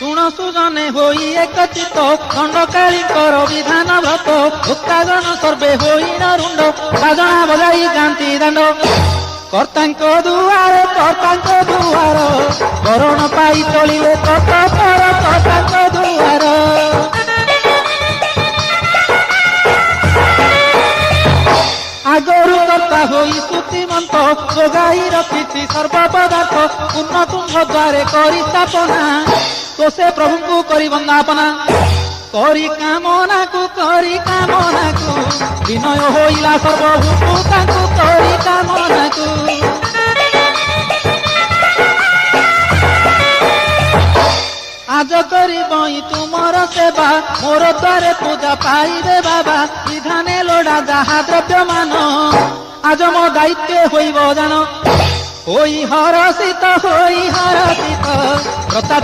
শুণ সুজনে হই একচিত দণ্ডকালীঙ্কর বিধান ব্রত ভোক্তাগণ সর্বে হই নরুণ্ড বাজনা বজাই গান্তি দাণ্ড কর্তাঙ্ক দুয়ার বরণ পাই চলিলে কত পর কর্তাঙ্ক দুয়ার আগরু কর্তা হই শ্রুতিমন্ত যোগাই রখিছি সর্বপদার্থ পূর্ণ কুম্ভ দ্বারে করি স্থাপনা তো সে প্রভুଙ୍କୁ করি বন্দাপনা করি কামনাকু বিনয় হইলা সর্বভূতু তাଙ୍କୁ করি কামনাকু আজ করিবই তুমর সেবা মোর দ্বারে পূজা পাইবে বাবা বিধানে লোড়া যাহা দ্রব্যমান আজ মো দায়িত্বে হইব জান হই হরষিত ব্রতাচার